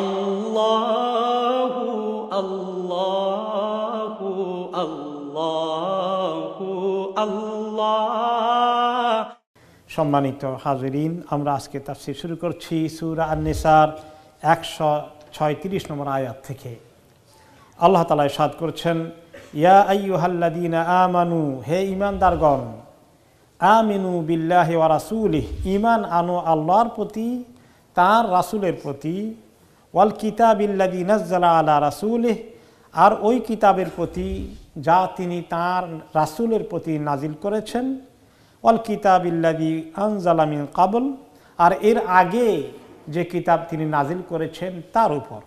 আল্লাহু আল্লাহু আল্লাহু আল্লাহ। সম্মানিত হাজিরিন, আমরা আজকে তাফসীর শুরু করছি সূরা আন-নিসার 136 নম্বর আয়াত থেকে। আল্লাহ তাআলা ইরশাদ করছেন, ইয়া আইয়ুহাল্লাযীনা আমানু, হে ঈমানদারগণ, আমিনু বিল্লাহি ওয়া রাসূলিহি, ঈমান আনো আল্লাহর প্রতি, তার রাসূলের প্রতি, ওয়াল কিতাবিল্লাযী নাযালা আলা রাসূলিহি, আর ওই কিতাবের প্রতি যা তিনি তার রাসূলের প্রতি নাজিল করেছেন, ওয়াল কিতাবিল্লাযী আনজালা মিন ক্বাবল, আর এর আগে যে কিতাব তিনি নাজিল করেছেন তার উপর।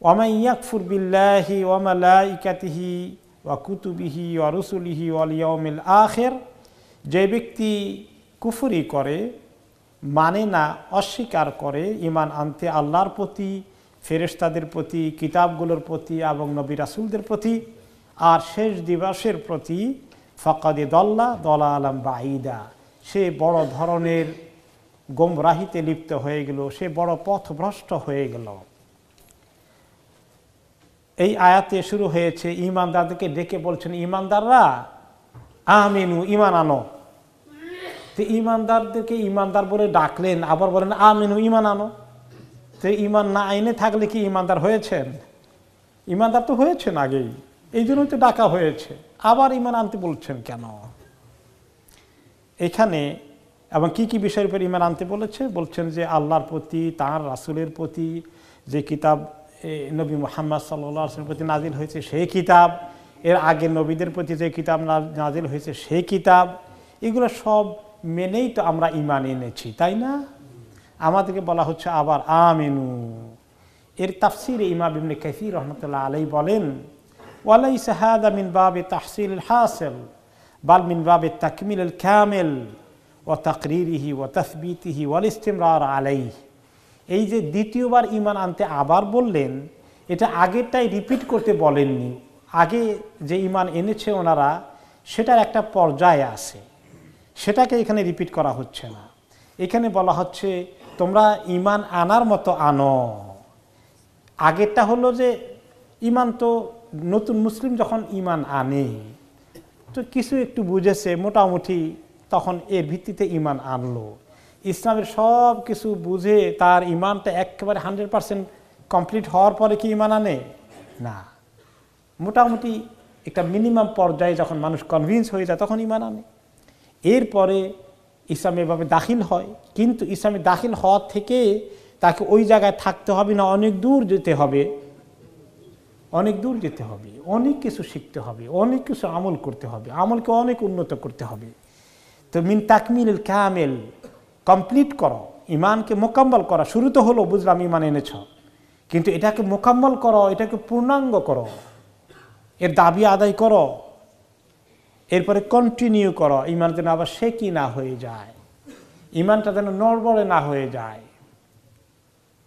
ওয়ামান ইয়াকফুর বিল্লাহি ওয়া মালাইকাতিহি ওয়া কুতুবিহি ওয়া রুসুলিহি ওয়াল ইয়াউমিল আখির, যে ব্যক্তি কুফরি করে, মানে না, অস্বীকার করে ঈমান আনতে আল্লাহর প্রতি, ফেরেশতাদের প্রতি, কিতাবগুলোর প্রতি এবং নবী রাসূলদের প্রতি, আর শেষ দিবসের প্রতি, ফাকাদ দাল্লা দালালাম বাঈদা, সে বড় ধরনের গোমরাহিতে লিপ্ত হয়ে গেল, সে বড় পথভ্রষ্ট হয়ে গেল। এই আয়াতে শুরু হয়েছে ঈমানদারদেরকে ডেকে বলছেন, ঈমানদাররা আমিনু, ঈমান আনো। তো ঈমানদারদেরকে ঈমানদার বলে ডাকলেন, আবার বলেন আমিনু, ঈমান আনো। তো ঈমান না আইনে থাকলে কি ঈমানদার হয়েছেন? ঈমানদার তো হয়েছেন আগেই, এই জন্যই তো ডাকা হয়েছে। আবার ঈমান আনতে বলছেন কেন এখানে? এবং কি কি বিষয়ের উপর ঈমান আনতে বলেছে? বলছেন যে আল্লাহর প্রতি, তাঁর রাসূলের প্রতি, যে কিতাব নবী মুহাম্মদ সাল্লাল্লাহু আলাইহি ওয়াসাল্লামের প্রতি নাজিল হয়েছে সেই কিতাব, এর আগে নবীদের প্রতি যে কিতাব নাজিল হয়েছে সেই কিতাব, এগুলো সব মেনেই তো আমরা ঈমান এনেছি, তাই না? আমাদেরকে বলা হচ্ছে আবার আমিনু। এর তাফসীরে ইমাম ইবনে কাসীর রাহমাতুল্লাহ আলাইহি বলেন, ওয়ালাইসা হাযা মিন বাবি তাহসিলিল হাসিল বাল মিন বাবি তাকমিলিল কামিল ওয়া তাকরীরিহি ওয়া তাসবীতিহি ওয়াল ইসতিমরার আলাইহি। এই যে দ্বিতীয়বার ঈমান আনতে আবার বললেন, এটা আগেরটাই রিপিট করতে বলেননি। আগে যে ঈমান এনেছে ওনারা, সেটার একটা পর্যায়ে আছে, সেটাকে এখানে রিপিট করা হচ্ছে না। এখানে বলা হচ্ছে তোমরা ঈমান আনার মতো আনো। আগেরটা হলো যে ঈমান, তো নতুন মুসলিম যখন ঈমান আনে তো কিছু একটু বুঝেছে মোটামুটি, তখন এর ভিত্তিতে ঈমান আনলো। ইসলামের সব কিছু বুঝে তার ঈমানটা একেবারে 100% কমপ্লিট হওয়ার পরে কি ঈমান আনে? না, মোটামুটি একটা মিনিমাম পর্যায়ে যখন মানুষ কনভিন্স হয়ে যায় তখন ঈমান আনে। এরপরে ইসলামে এভাবে দাখিল হয়, কিন্তু ইসলামে দাখিল হওয়ার থেকে তাকে ওই জায়গায় থাকতে হবে না, অনেক দূর যেতে হবে, অনেক দূর যেতে হবে, অনেক কিছু শিখতে হবে, অনেক কিছু আমল করতে হবে, আমলকে অনেক উন্নত করতে হবে। তো মিন তাকমিলুল কামিল, কমপ্লিট করো, ঈমানকে মোকাম্মল করা। শুরু তো হলো, বুঝলাম ঈমান এনেছ, কিন্তু এটাকে মোকাম্মল করো, এটাকে পূর্ণাঙ্গ করো, এর দাবি আদায় করো, এরপরে কন্টিনিউ করো। ঈমান যেন আবার শেকি না হয়ে যায়, ঈমানটা যেন নড়বড়ে না হয়ে যায়,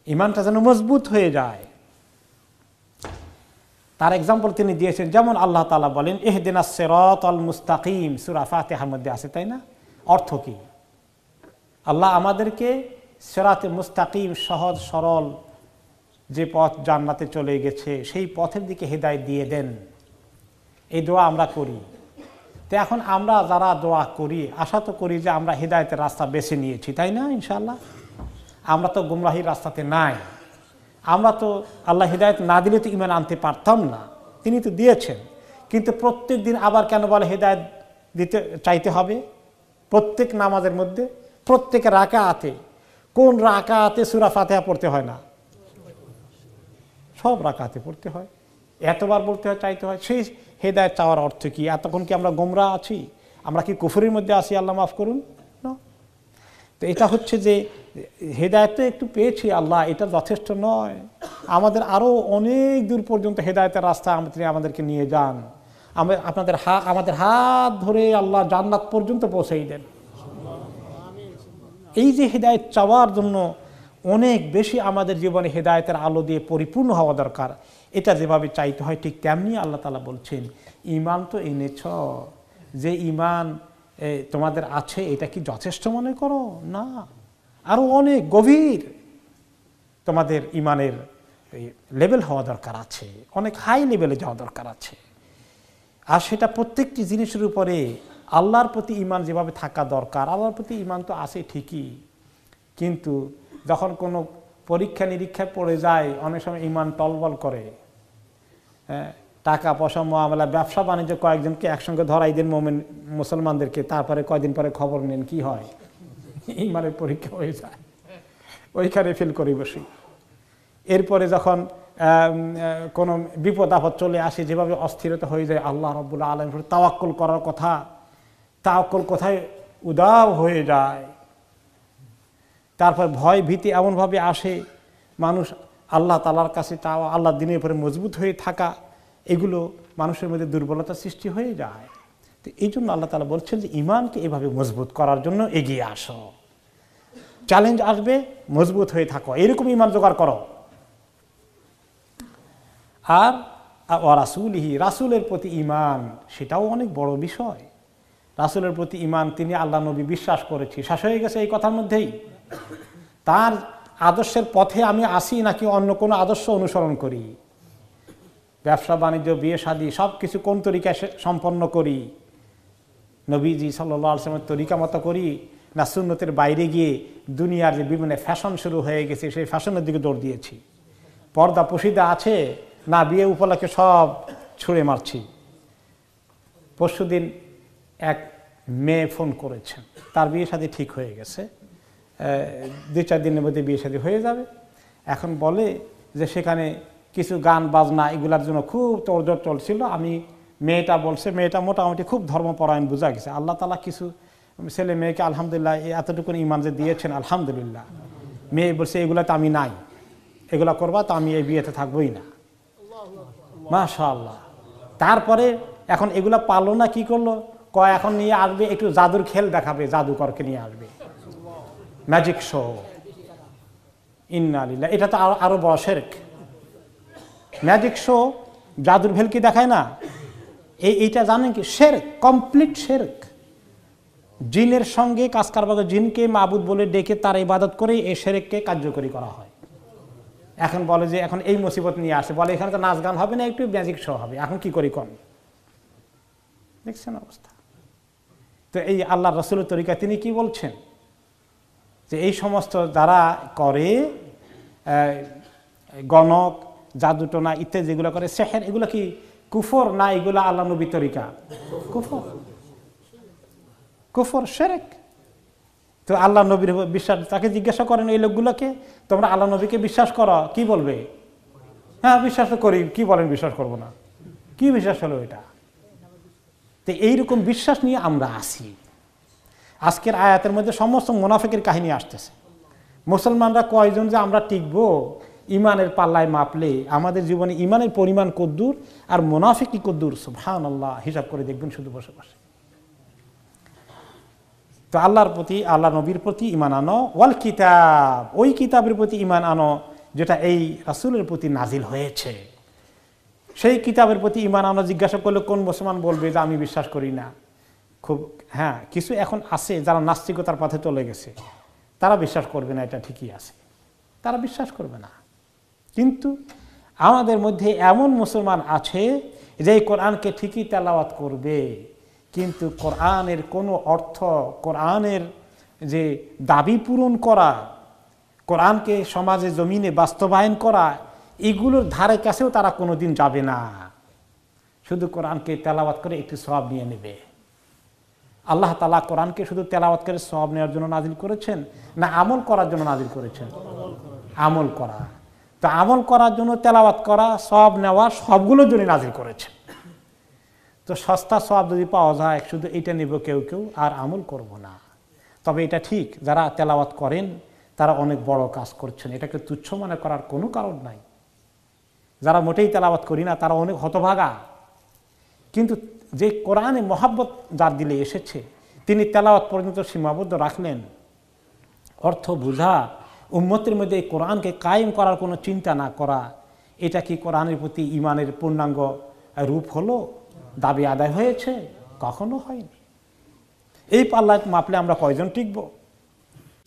ঈমানটা যেন মজবুত হয়ে যায়। তার এক্সাম্পল তিনি দিয়েছেন, যেমন আল্লাহ তাআলা বলেন ইহদিনাস সিরাতাল মুস্তাকিম, সূরা ফাতিহার মধ্যে আছে, তাই না? অর্থ কি? আল্লাহ আমাদেরকে সিরাতে মুস্তাকিম, সহজ সরল যে পথ জান্নাতে চলে গেছে সেই পথের দিকে হেদায়েত দিয়ে দেন। এই দোয়া আমরা করি। তো এখন আমরা যারা দোয়া করি, আশা তো করি যে আমরা হেদায়েতের রাস্তা বেছে নিয়েছি, তাই না? ইনশাআল্লাহ আমরা তো গুমরাহির রাস্তাতে নাই। আমরা তো আল্লাহ হেদায়েত না দিলে তো ঈমান আনতে পারতাম না, তিনি তো দিয়েছেন। কিন্তু প্রত্যেক দিন আবার কেন বলে হেদায়েত দিতে চাইতে হবে? প্রত্যেক নামাজের মধ্যে, প্রত্যেক রাকাতে, কোন রাকাতে সূরা ফাতিহা পড়তে হয় না? সব রাকাতে পড়তে হয়, এতবার বলতে হয়, চাইতে হয়। সেই হেদায়েত চাওয়ার অর্থ কি? এতক্ষণ কি আমরা গোমরাহ আছি? আমরা কি কুফরের মধ্যে আছি? আল্লাহ মাফ করুন। তো এটা হচ্ছে যে হেদায়েত তো একটু পেয়েছি আল্লাহ, এটা যথেষ্ট নয়। আমাদের আরও অনেক দূর পর্যন্ত হেদায়েতের রাস্তা তিনি আমাদেরকে নিয়ে যান। আমাদের হাত ধরে আল্লাহ জান্নাত পর্যন্ত পৌঁছেই দেন। এই যে হেদায়েত চাওয়ার জন্য অনেক বেশি আমাদের জীবনে হেদায়েতের আলো দিয়ে পরিপূর্ণ হওয়া দরকার। এটা যেভাবে চাইতে হয় ঠিক তেমনি আল্লাহ তাআলা বলছেন, ঈমান তো এনেছ, যে ঈমান তোমাদের আছে এটা কি যথেষ্ট মনে করো? না, আরো অনেক গভীর। তোমাদের ইমানের লেভেল হওয়া দরকার আছে, অনেক হাই লেভেলে যাওয়া দরকার আছে। আর সেটা প্রত্যেকটি জিনিসের উপরে আল্লাহর প্রতি ইমান যেভাবে থাকা দরকার, আল্লাহর প্রতি ইমান তো আছে ঠিকই, কিন্তু যখন কোনো পরীক্ষা নিরীক্ষায় পড়ে যায় অনেক সময় ইমান টলবল করে। হ্যাঁ, টাকা পয়সা মামলা ব্যবসা বাণিজ্য কয়েকজনকে একসঙ্গে ধরাই দেন মুসলমানদেরকে, তারপরে কয়দিন পরে খবর নেন কি হয়, ইমানের পরীক্ষা হয়ে যায়, ওইখানে ফেল করে বসি। এরপরে যখন কোনো বিপদ আপদ চলে আসে, যেভাবে অস্থিরতা হয়ে যায়, আল্লাহ রাব্বুল আলামিন তাওয়াক্কুল করার কথা, তাওয়াক্কুল কোথায় উদাও হয়ে যায়। তারপর ভয় ভীতি এমনভাবে আসে, মানুষ আল্লাহ তাআলার কাছে চাওয়া, আল্লাহর দ্বীনের উপরে মজবুত হয়ে থাকা, এগুলো মানুষের মধ্যে দুর্বলতা সৃষ্টি হয়ে যায়। তো এই জন্য আল্লাহ তাআলা বলছেন যে ইমানকে এভাবে মজবুত করার জন্য এগিয়ে আসো, চ্যালেঞ্জ আসবে, মজবুত হয়ে থাকো, এরকম ইমান জোগাড় করো। আর রাসূলিহি, রাসূলের প্রতি ইমান, সেটাও অনেক বড় বিষয়। রাসূলের প্রতি ইমান, তিনি আল্লাহ নবী বিশ্বাস করেছি, শেষ হয়ে গেছে এই কথার মধ্যেই। তার আদর্শের পথে আমি আসি নাকি অন্য কোনো আদর্শ অনুসরণ করি, ব্যবসা বাণিজ্য বিয়ে শাদী সব কিছু কোন তরিকায় সম্পন্ন করি, নবীজি সাল্লাল্লাহু আলাইহি ওয়াসাল্লামের তরিকা মতো করি, না সুন্নতের বাইরে গিয়ে দুনিয়ার যে বিভিন্ন ফ্যাশন শুরু হয়ে গেছে সেই ফ্যাশনের দিকে দৌড় দিয়েছি, পর্দা পুশিদা আছে না বিয়ে উপলক্ষে সব ছুঁড়ে মারছি। পরশুদিন এক মেয়ে ফোন করেছেন, তার বিয়ে শাদী ঠিক হয়ে গেছে, 2-4 দিনের মধ্যে বিয়ে শাদী হয়ে যাবে। এখন বলে যে সেখানে কিছু গান বাজনা এগুলার জন্য খুব তোড়জোড় চলছিল। আমি মেয়েটা বলছে, মেয়েটা মোটামুটি খুব ধর্মপরায়ণ বোঝা গেছে, আল্লাহ তাআলা কিছু ছেলে মেয়েকে আলহামদুলিল্লাহ এতটুকু ইমান যে দিয়েছেন আলহামদুলিল্লাহ। মেয়ে বলছে এগুলা তো আমি নাই, এগুলা করবা তো আমি এই বিয়েতে থাকবোই না। মাশাআল্লাহ। তারপরে এখন এগুলা পারলো না, কি করলো, কয় এখন নিয়ে আসবে, একটু জাদুর খেল দেখাবে, জাদুকরকে নিয়ে আসবে, ম্যাজিক শো। ইন্না লিল্লাহ, এটা তো আরো বড় শিরক। ম্যাজিক শো, জাদুর খেল কি দেখায় না, এইটা জানেন কি শিরক, কমপ্লিট শিরক। জিনের সঙ্গে কাজ কারবার, জিনকে মাবুদ বলে ডেকে তার ইবাদত করে এই শিরককে কার্যকরী করা হয়। এখন বলে যে এখন এই মুসিবত নিয়ে আসে, বলে এখানে তো নাচ গান হবে না, একটু ম্যাজিক শো হবে, এখন কি করি কোন, দেখছেন অবস্থা। তো এই আল্লাহ রাসূলের তরিকা তিনি কি বলছেন যে এই সমস্ত যারা করে গণক, জাদুটোনা ইত্যাদি যেগুলো করে, সেহের, এগুলো কি কুফর না এগুলো আল্লাহ নবীর তরিকা? কুফর, কুফর, শিরক। তো আল্লাহ নবীর বিশ্বাস, তাকে জিজ্ঞাসা করেন এই লোকগুলোকে, তোমরা আল্লাহ নবীকে বিশ্বাস করো, কি বলবে? হ্যাঁ বিশ্বাস তো করি। কি বলেন বিশ্বাস করবো না? কি বিশ্বাস হলো এটা? তো এইরকম বিশ্বাস নিয়ে আমরা আসি। আজকের আয়াতের মধ্যে সমস্ত মুনাফিকের কাহিনী আসতেছে। মুসলমানরা কয়জন যে আমরা টিকবো ইমানের পাল্লায় মাপলে, আমাদের জীবনে ইমানের পরিমাণ কদ্দুর আর মুনাফিকি কদ্দুর, সুবহানাল্লাহ, হিসাব করে দেখবেন শুধু বসে বসে। তো আল্লাহর প্রতি, আল্লাহ নবীর প্রতি ইমান আনো, ওয়াল কিতাব, ওই কিতাবের প্রতি ইমান আনো যেটা এই রাসূলের প্রতি নাজিল হয়েছে, সেই কিতাবের প্রতি ইমান আনো। জিজ্ঞাসা করলে কোন মুসলমান বলবে যে আমি বিশ্বাস করি না? খুব, হ্যাঁ, কিছু এখন আছে যারা নাস্তিকতার পথে চলে গেছে, তারা বিশ্বাস করবে না, এটা ঠিকই আছে, তারা বিশ্বাস করবে না। কিন্তু আমাদের মধ্যে এমন মুসলমান আছে যে কোরআনকে ঠিকই তেলাওয়াত করবে, কিন্তু কোরআনের কোনো অর্থ, কোরআনের যে দাবি পূরণ করা, কোরআনকে সমাজে জমিনে বাস্তবায়ন করা, এগুলোর ধারে কাছেও তারা কোনোদিন যাবে না। শুধু কোরআনকে তেলাওয়াত করে একটু সওয়াব নিয়ে নেবে। আল্লাহ তাআলা কোরআনকে শুধু তেলাওয়াত করে সওয়াব নেওয়ার জন্য নাজিল করেছেন না আমল করার জন্য নাজিল করেছেন? আমল করা। তো আমল করার জন্য, তেলাওয়াত করা, সওয়াব নেওয়া, সবগুলোর জন্য নাজিল করেছেন। তো সস্তা সওয়াব যদি পাওয়া যায়, শুধু এটা নেব কেউ কেউ, আর আমল করব না। তবে এটা ঠিক, যারা তেলাওয়াত করেন তারা অনেক বড় কাজ করছেন, এটাকে তুচ্ছ মনে করার কোনো কারণ নাই। যারা মোটেই তেলাওয়াত করি না তারা অনেক হতভাগা। কিন্তু যে কোরআনে মহাব্বত যার দিলে এসেছে, তিনি তেলাওয়াত পর্যন্ত সীমাবদ্ধ রাখলেন। অর্থ বুঝা, উম্মতের মধ্যে এই কোরআনকে কায়েম করার কোনো চিন্তা না করা, এটা কি কোরআনের প্রতি ইমানের পূর্ণাঙ্গ রূপ হলো? দাবি আদায় হয়েছে? কখনো হয়নি। এই পাল্লায় মাপলে আমরা কয়জন টিকব?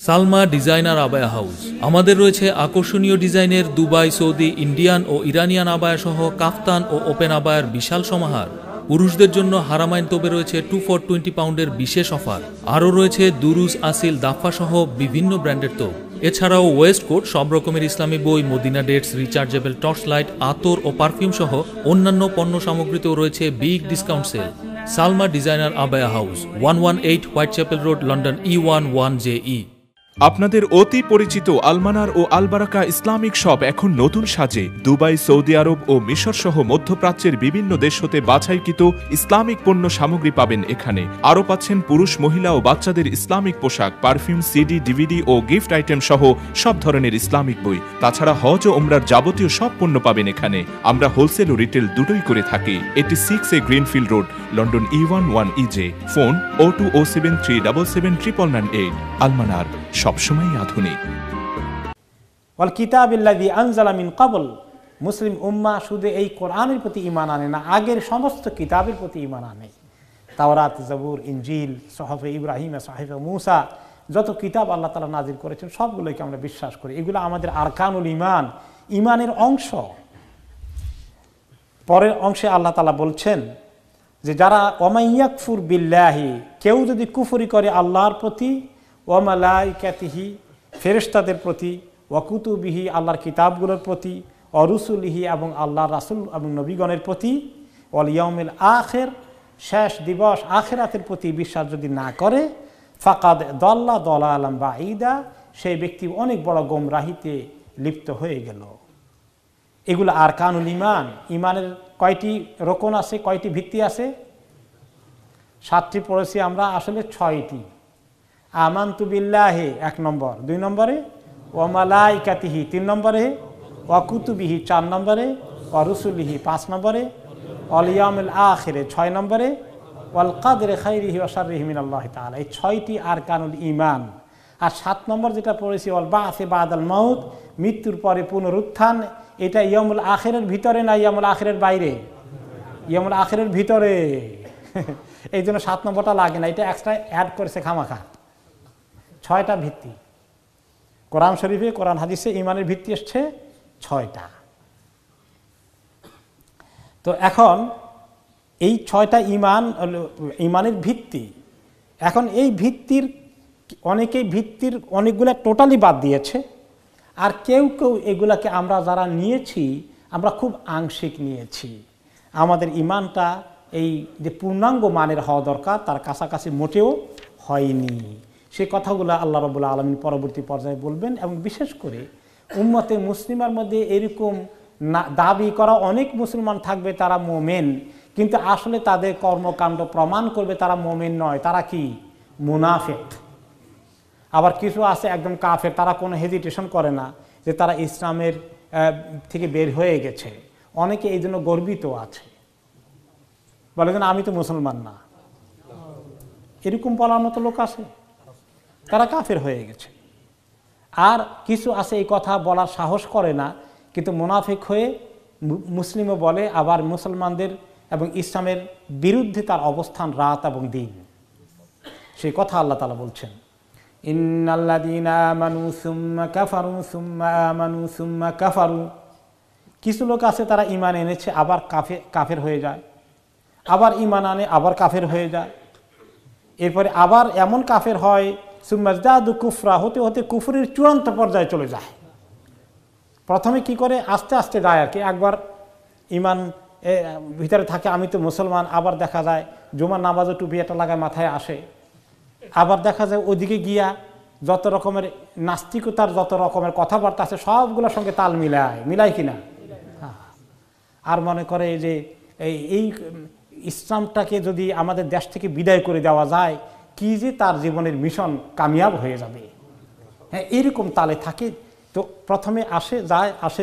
Salma designer abaya house. আমাদের রয়েছে আকর্ষণীয় ডিজাইনের দুবাই, সৌদি, ইন্ডিয়ান ও ইরানিয়ান আবায়া সহ কাফতান ও ওপেন আবায়ার বিশাল সমাহার। পুরুষদের জন্য হারামাইন তোপে রয়েছে 2 for 20 পাউন্ডের বিশেষ অফার। আরও রয়েছে দুরুজ, আসিল, দাফা সহ বিভিন্ন ব্র্যান্ডের তোপ। এছাড়াও ওয়েস্ট কোট, সব রকমের ইসলামী বই, Medina dates, rechargeable torch light, আতর ও পারফিউম সহ অন্যান্য পণ্য সামগ্রীতেও রয়েছে big discount sale. Salma designer abaya house, 118 Whitechapel road, London E11JE। আপনাদের অতি পরিচিত আলমানার ও আলবারাকা ইসলামিক শপ এখন নতুন সাজে। দুবাই, সৌদি আরব ও মিশর সহ মধ্যপ্রাচ্যের বিভিন্ন দেশ হতে বাছাইকৃত ইসলামিক পণ্য সামগ্রী পাবেন এখানে। আরও পাচ্ছেন পুরুষ, মহিলা ও বাচ্চাদের ইসলামিক পোশাক, পারফিউম, সিডি, ডিভিডি ও গিফট আইটেম সহ সব ধরনের ইসলামিক বই। তাছাড়া হজ ও উমরার যাবতীয় সব পণ্য পাবেন এখানে। আমরা হোলসেল ও রিটেল দুটোই করে থাকি। 86A greenfield road, London E11EJ। Phone 02073779998। আলমানার, সবসময় আধুনিক। ওয়াল কিতাবিল্লাযী আনজালা মিন ক্বাবল। মুসলিম উম্মাহ শুধু এই কোরআনের প্রতি ঈমান আনে না, আগের সমস্ত কিতাবের প্রতি ঈমান আনে। তাওরাত, জবুর, ইনজিল, সুহফে ইব্রাহিম, সুহফে মূসা, যত কিতাব আল্লাহ তাআলা নাজিল করেছেন সবগুলোকে আমরা বিশ্বাস করি। এগুলো আমাদের আরকানুল ঈমান, ঈমানের অংশ। পরের অংশে আল্লাহ তাআলা বলছেন যে যারা ওয়া ইয়াকফুর বিল্লাহি, কেউ যদি কুফরি করে আল্লাহর প্রতি, ওয়া মালাইকাতিহি, ফেরেশতাদের প্রতি, ওয়া কুতুবিহি, আল্লাহর কিতাবগুলোর প্রতি, ওয়া রুসুলিহি, এবং আল্লাহর রাসূল এবং নবীগণের প্রতি, ওয়াল ইয়াউমিল আখির, শেষ দিবস আখিরাতের প্রতি বিশ্বাস যদি না করে, ফাকাদ দাল্লা দালালান বাঈদা, সেই ব্যক্তি অনেক বড় গোমরাহিতে লিপ্ত হয়ে গেল। এগুলো আরকানুল ঈমান। ঈমানের কয়টি রকন আছে, কয়টি ভিত্তি আছে? 7টি পড়েছি আমরা, আসলে 6টি। আমানতু বিল্লাহি 1 নম্বর, 2 নম্বরে ওয়া মালাইকাতিহি, 3 নম্বরে ওয়া কুতুবিহি, 4 নম্বরে ওয়া রুসুলিহি, 5 নম্বরে ওয়াল ইয়াউমিল আখিরে, 6 নম্বরে ওয়াল কাদরি খাইরিহি ওয়া শাররিহি মিনাল্লাহি তাআলা। এই 6টি আরকানুল ঈমান। আর 7 নম্বর যেটা পড়েছি ওয়াল বা'সি বাদাল মাউত, মৃত্যুর পরে পুনরুত্থান। এটা ইয়াউমুল আখিরের ভিতরে না ইয়াউমুল আখিরের বাইরে? ইয়াউমুল আখিরের ভিতরে। এই জন্য 7 নম্বরটা লাগে না, এটা এক্সট্রা অ্যাড করেছে খামাখা। 6টা ভিত্তি কোরআন শরীফে, কোরআন হাদিসে ঈমানের ভিত্তি এসছে 6টা। তো এখন এই 6টা ঈমানের ভিত্তি। এখন এই ভিত্তির অনেকেই ভিত্তির অনেকগুলা টোটালি বাদ দিয়েছে, আর কেউ কেউ এগুলাকে আমরা যারা নিয়েছি আমরা খুব আংশিক নিয়েছি। আমাদের ঈমানটা এই যে পূর্ণাঙ্গ মানের হওয়া দরকার তার কাছাকাছি মোটেও হয়নি। সেই কথাগুলো আল্লাহ রাব্বুল আলামিন পরবর্তী পর্যায়ে বলবেন। এবং বিশেষ করে উম্মতে মুসলিমার মধ্যে এরকম দাবি করা অনেক মুসলমান থাকবে তারা মোমেন, কিন্তু আসলে তাদের কর্মকাণ্ড প্রমাণ করবে তারা মোমেন নয়, তারা কি? মুনাফিক। আবার কিছু আছে একদম কাফের, তারা কোনো হেজিটেশন করে না যে তারা ইসলামের থেকে বের হয়ে গেছে। অনেকে এই জন্য গর্বিত আছে, বলে যেন আমি তো মুসলমান না। এরকম বলার মতো লোক আছে, তারা কাফের হয়ে গেছে। আর কিছু আছে এই কথা বলার সাহস করে না, কিন্তু মুনাফিক হয়ে মুসলিমও বলে, আবার মুসলমানদের এবং ইসলামের বিরুদ্ধে তার অবস্থান রাত এবং দিন। সেই কথা আল্লাহ তাআলা বলছেন, ইন্নাল্লাযীনা আমানু সুম্মা কাফারু সুম্মা আমানু সুম্মা কাফারু। কিছু লোক আছে তারা ঈমান এনেছে আবার কাফের হয়ে যায়, আবার ঈমান আনে আবার কাফের হয়ে যায়, এরপরে আবার এমন কাফের হয় সুম্মা যাদু কুফরা, হতে হতে কুফরের চূড়ান্ত পর্যায়ে চলে যায়। প্রথমে কি করে আস্তে আস্তে যায় আর কি। একবার ঈমান ভিতরে থাকে, আমি তো মুসলমান, আবার দেখা যায় জুমার নামাজও টুপি একটা লাগায় মাথায় আসে, আবার দেখা যায় ওদিকে গিয়া যত রকমের নাস্তিকতার যত রকমের কথাবার্তা আছে সবগুলোর সঙ্গে তাল মিলায় কিনা। আর মনে করে যে এই ইসলামটাকে যদি আমাদের দেশ থেকে বিদায় করে দেওয়া যায় কি যে তার জীবনের মিশন কামিয়াব হয়ে যাবে। হ্যাঁ, এইরকম তালে থাকে। তো প্রথমে আসে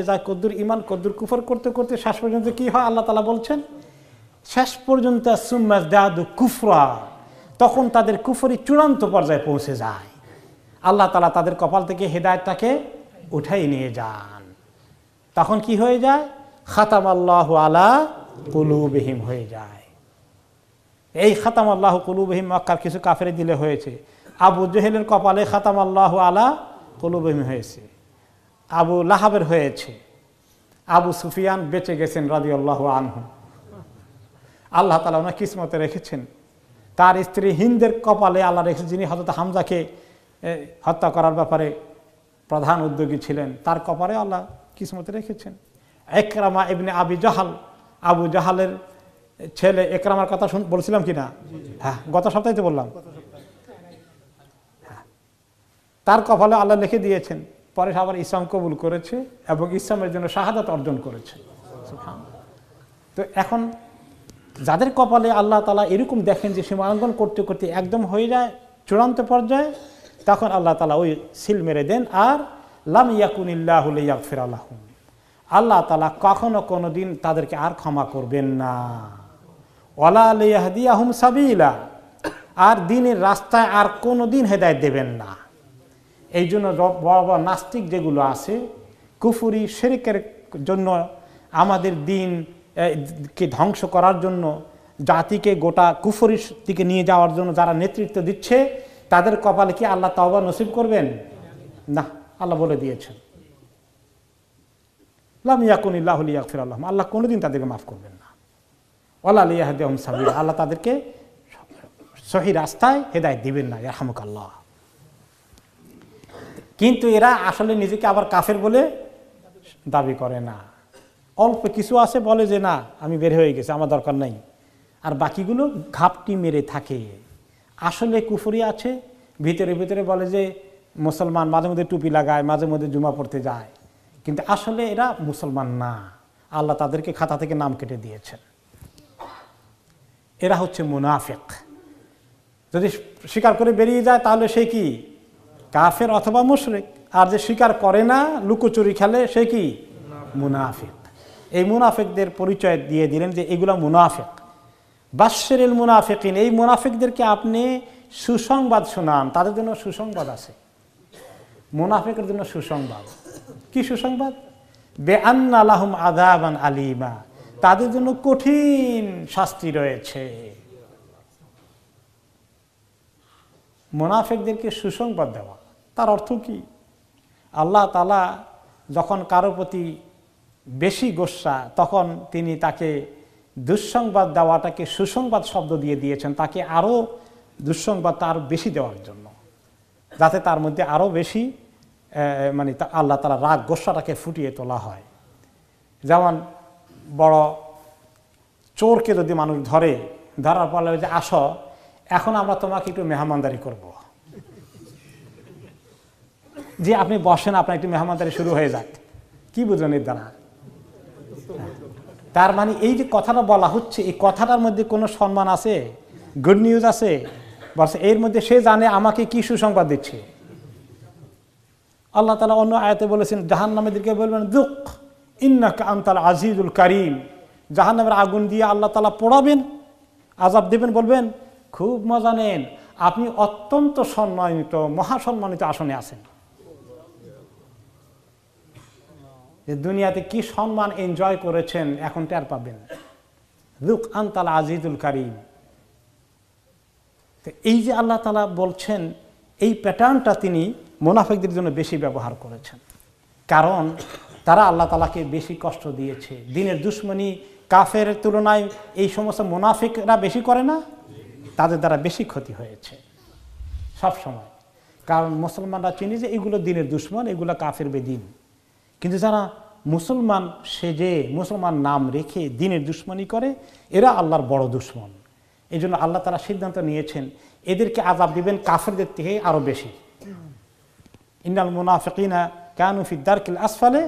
যায় কদ্দুর ঈমান কদ্দুর কুফর করতে করতে শেষ পর্যন্ত কি হয় আল্লাহ তাআলা বলছেন, শেষ পর্যন্ত সুম্মা যাদু কুফরা, তখন তাদের কুফরি চূড়ান্ত পর্যায়ে পৌঁছে যায়। আল্লাহ তাআলা তাদের কপাল থেকে হেদায়েতটাকে উঠাই নিয়ে যান। তখন কি হয়ে যায়? খাতামাল্লাহু আলা কুলুবিহিম হয়ে যায়। এই খাতামাল্লাহু কুলুবিহিম মক্কার কিছু কাফের দিলে হয়েছে, আবু জেহেলের কপালে খাতাম আল্লাহু আলা কুলুবিহিম হয়েছে, আবু লাহাবের হয়েছে, আবু সুফিয়ান বেঁচে গেছেন রাদিয়াল্লাহু আনহু। আল্লাহ তাআলা ওনার কিসমতে রেখেছেন। তার স্ত্রী হিন্দের কপালে আল্লাহ রেখেছেন, যিনি হযরত হামজাকে হত্যা করার ব্যাপারে প্রধান উদ্যোগী ছিলেন, তার কপালে আল্লাহ কিসমতে রেখেছেন। ইকরামা ইবনে আবি জাহাল, আবু জাহালের ছেলে ইকরামার কথা বলছিলাম কিনা? হ্যাঁ, গত সপ্তাহে তো বললাম। তার কপালে আল্লাহ লিখে দিয়েছেন, পরে আবার ইসলাম কবুল করেছে এবং ইসলামের জন্য শাহাদাত অর্জন করেছে। তো এখন যাদের কপালে আল্লাহ তাআলা এরকম দেখেন যে সীমালঙ্ঘন করতে করতে একদম হয়ে যায় চূড়ান্ত পর্যায়ে, তখন আল্লাহ তাআলা ওই সিল মেরে দেন। আর লাম ইয়াকুনিল্লাহু লিয়াগফিরা লাহুম, আল্লাহ তাআলা কখনো কোনো দিন তাদেরকে আর ক্ষমা করবেন না। ওয়ালা লিয়াহদিয়াহুম সাবিলা, আর দ্বীনের রাস্তায় আর কোনো দিন হেদায়েত দেবেন না। এই জন্য বড় বড় নাস্তিক যেগুলো আছে, কুফরি শিরকের জন্য, আমাদের দ্বীনকে ধ্বংস করার জন্য, জাতিকে গোটা কুফরির দিকে নিয়ে যাওয়ার জন্য যারা নেতৃত্ব দিচ্ছে, তাদের কপালে কি আল্লাহ তাওবা নসিব করবেন? না, আল্লাহ বলে দিয়েছেন লাম ইয়াকুনিল্লাহু লিয়াগফিরা লাহুম, আল্লাহ কোনোদিন তাদেরকে মাফ করবেন না। ওয়ালা লিয়াহদিয়াহুম সাবিলা, আল্লাহ তাদেরকে সহি রাস্তায় হেদায়েত দিবেন না। ইয়ারহামুকাল্লাহ। কিন্তু এরা আসলে নিজেকে আবার কাফের বলে দাবি করে না। অল্প কিছু আছে বলে যে না, আমি বের হয়ে গেছি, আমার দরকার নাই, আর বাকিগুলো ঘাপটি মেরে থাকে। আসলে কুফরি আছে, ভিতরে ভিতরে বলে যে মুসলমান, মাঝে মধ্যে টুপি লাগায়, মাঝে মধ্যে জুমা পড়তে যায়, কিন্তু আসলে এরা মুসলমান না। আল্লাহ তাদেরকে খাতা থেকে নাম কেটে দিয়েছেন। এরা হচ্ছে মুনাফিক। যদি স্বীকার করে বেরিয়ে যায় তাহলে সে কি? কাফের অথবা মুশরিক। আর যে স্বীকার করে না, লুকোচুরি খেলে, সে কি? মুনাফিক। এই মুনাফিকদের পরিচয় দিয়ে দিলেন যে এগুলা মুনাফিক। বাশশিরিল মুনাফিকিন, এই মুনাফিকদেরকে আপনি সুসংবাদ শোনান। তাদের জন্য সুসংবাদ আছে, মুনাফিকের জন্য সুসংবাদ। কি সুসংবাদ? বেআন্না লাহুম আযাবান আলীমা, তাদের জন্য কঠিন শাস্তি রয়েছে। মুনাফিকদেরকে সুসংবাদ দেওয়া, তার অর্থ কি? আল্লাহ তাআলা যখন কারো প্রতি বেশি গোসা, তখন তিনি তাকে দুঃসংবাদ দেওয়াটাকে সুসংবাদ শব্দ দিয়ে দিয়েছেন, তাকে আরও দুঃসংবাদ আরও বেশি দেওয়ার জন্য, যাতে তার মধ্যে আরও বেশি মানে আল্লাহ তাআলা রাগ গোসাটাকে ফুটিয়ে তোলা হয়। যেমন বড় চোরকে যদি মানুষ ধরে, ধরার পর যে আসো, এখন আমরা তোমাকে একটু মেহমানদারি করব, যে আপনি বসেন, আপনার একটু মেহমানদারি শুরু হয়ে যাক। কি বুঝলেন এর দ্বারা? তার মানে এই যে কথাটা বলা হচ্ছে, এই কথাটার মধ্যে কোনো সম্মান আছে, গুড নিউজ আছে, বলছে এর মধ্যে সে জানে আমাকে কি সুসংবাদ দিচ্ছে। আল্লাহ তাআলা অন্য আয়াতে বলেছেন, জাহান্নামীদেরকে বলবেন যুক ইন্নাকা আনতাল আজিজুল কারীম, জাহান্নামের আগুন দিয়ে আল্লাহ তাআলা পোড়াবেন, আযাব দেবেন, বলবেন খুব মজা নেন, আপনি অত্যন্ত সম্মানিত, মহাসম্মানিত আসনে আছেন। দুনিয়াতে কি সম্মান এনজয় করেছেন এখন টের পাবেন। যুক আনতাল আজিজুল কারীম। এই যে আল্লাহ তাআলা বলছেন, এই প্যাটার্নটা তিনি মুনাফিকদের জন্য বেশি ব্যবহার করেছেন, কারণ তারা আল্লাহ তাআলাকে বেশি কষ্ট দিয়েছে। দ্বীনের দুশমনী কাফের তুলনায় এই সমস্ত মুনাফিকরা বেশি করে না? তাদের দ্বারা বেশি ক্ষতি হয়েছে সব সময়। কারণ মুসলমানরা চিনি যে এগুলো দ্বীনের দুশমন, এগুলো কাফের বেদিন। কিন্তু যারা মুসলমান সেজে, মুসলমান নাম রেখে দ্বীনের দুশমনী করে, এরা আল্লাহর বড় দুশমন। এই জন্য আল্লাহ তাআলা সিদ্ধান্ত নিয়েছেন এদেরকে আযাব দিবেন কাফেরদের থেকে আরো বেশি। ইন্নাল মুনাফিকিনা কানু ফি দারকিল আসফালে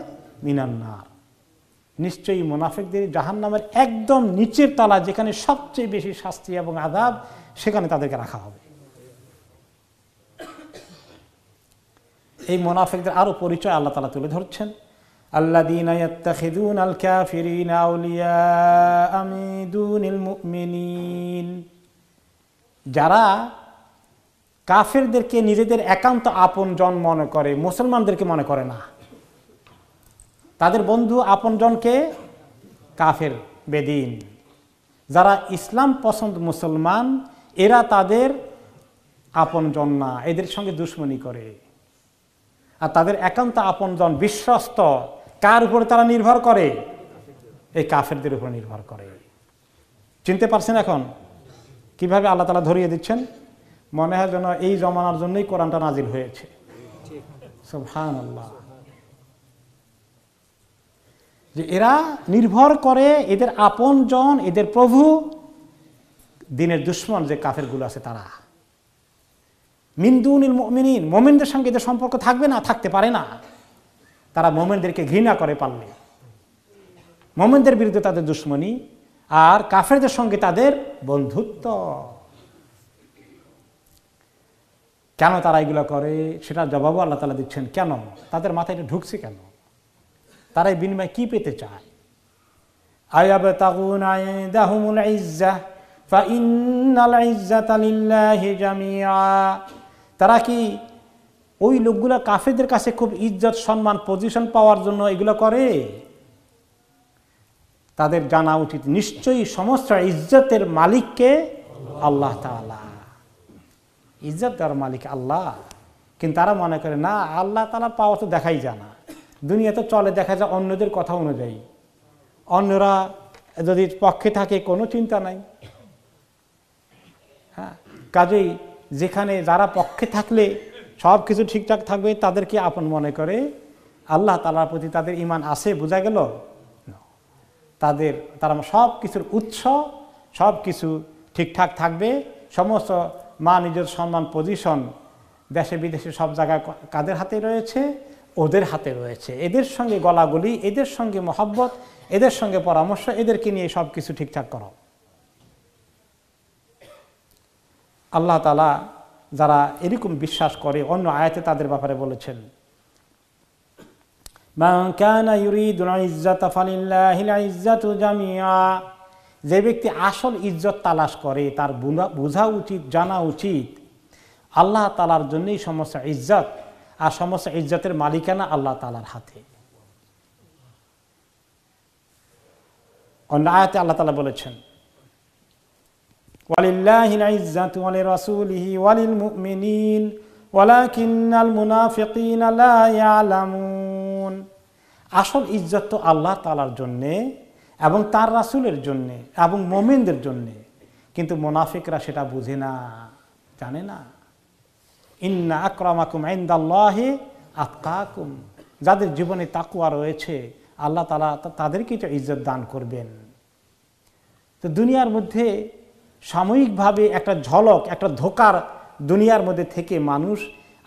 মিনান নার, নিশ্চয়ই মুনাফিকদের জাহান্নামের একদম নিচের তলা, যেখানে সবচেয়ে বেশি শাস্তি এবং আযাব, সেখানে তাদেরকে রাখা হবে। এই মুনাফিকদের আরো পরিচয় আল্লাহ তাআলা তুলে ধরছেন। আল্লাযীনা ইয়াত্তাখিযুনাল কাফিরিনা আউলিয়া মিন দুনিল মুমিনিন, যারা কাফেরদেরকে নিজেদের একান্ত আপনজন মনে করে, মুসলমানদেরকে মনে করে না। তাদের বন্ধু আপনজনকে কাফের বেদিন। যারা ইসলাম পছন্দ মুসলমান, এরা তাদের আপনজন না, এদের সঙ্গে দুশ্মনী করে। আর তাদের একান্ত আপনজন বিশ্বস্ত কার উপরে তারা নির্ভর করে? এই কাফেরদের উপর নির্ভর করে। চিনতে পারছেন এখন কিভাবে আল্লাহ তাআলা ধরিয়ে দিচ্ছেন? মনে হয় যেন এই জমানার জন্যই কোরআনটা নাজিল হয়েছে। সুবহানাল্লাহ। যে এরা নির্ভর করে, এদের আপনজন, এদের প্রভু, দিনের দুশ্মন যে কাফেরগুলো আছে তারা। মিন দুনিল মুমিনিন, মুমিনদের সঙ্গে এদের সম্পর্ক থাকবে না, থাকতে পারে না। তারা মুমিনদেরকে ঘৃণা করে পারলে, মুমিনদের বিরুদ্ধে তাদের দুশ্মনী, আর কাফেরদের সঙ্গে তাদের বন্ধুত্ব। কেন তারা এগুলো করে সেটা জবাবও আল্লাহ তাআলা দিচ্ছেন। কেন তাদের মাথায় এটা ঢুকছে, কেন তারা এই বিনিময়ে কি পেতে চায়? আয়াবতাগুনা ইনদাহুমুল ইজ্জাহ ফাইন্নাল ইজ্জাতা লিল্লাহি জামিআ। তারা কি ওই লোকগুলা কাফেরদের কাছে খুব ইজ্জত, সম্মান, পজিশন পাওয়ার জন্য এগুলো করে? তাদের জানা উচিত নিশ্চয়ই সমস্ত ইজ্জতের মালিককে আল্লাহ তাআলা। ইজ্জত দেওয়ার মালিক আল্লাহ। কিন্তু তারা মনে করে না, আল্লাহ তাআলার পাওয়া তো দেখাই যায় না, দুনিয়া তো চলে দেখা যায় অন্যদের কথা অনুযায়ী। অন্যরা যদি পক্ষে থাকে কোনো চিন্তা নাই। হ্যাঁ, কাজেই যেখানে যারা পক্ষে থাকলে সব কিছু ঠিকঠাক থাকবে তাদেরকে আপন মনে করে। আল্লাহ তাআলার প্রতি তাদের ঈমান আছে, বোঝা গেল? তারা সব কিছুর উৎস, সব কিছু ঠিকঠাক থাকবে, সমস্ত মান ইজ্জত, সম্মান, পজিশন দেশে বিদেশে সব জায়গায় কাদের হাতে রয়েছে? ওদের হাতে রয়েছে। এদের সঙ্গে গলাগলি, এদের সঙ্গে মহব্বত, এদের সঙ্গে পরামর্শ, এদেরকে নিয়ে সব কিছু ঠিকঠাক করো। আল্লাহ তাআলা যারা এরকম বিশ্বাস করে, অন্য আয়াতে তাদের ব্যাপারে বলেছেন, মান কানা ইউরিদুল ইজ্জাতা ফালিল্লাহিল ইজ্জাতু জামিআ। যে ব্যক্তি আসল ইজ্জত তালাশ করে তার বোঝা উচিত, জানা উচিত আল্লাহ তাআলার জন্যই সমস্ত ইজ্জত, আর সমস্ত ইজ্জতের মালিকানা আল্লাহ তাআলার হাতে। অন্য আয়াতে আল্লাহ তাআলা বলেছেন, ওয়ালিল্লাহিল ইজ্জাতু ওয়া লিরাসূলিহি ওয়া লিল মুমিনিন ওয়ালাকিন্নাল মুনাফিকিনা লা ইয়ালামুন। আসল ইজ্জত তো আল্লাহ তাআলার জন্যে এবং তার রাসূলের জন্যে এবং মুমিনদের জন্যে, কিন্তু মুনাফিকরা সেটা বুঝে না, জানে না। ইন্না আকরামাকুম ইনদাল্লাহি আতকাকুম। যাদের জীবনে তাকওয়া রয়েছে আল্লাহ তাআলা তাদেরকে তো ইজ্জত দান করবেন। তো দুনিয়ার মধ্যে সাময়িকভাবে একটা ঝলক, একটা ধোকার দুনিয়ার মধ্যে থেকে মানুষ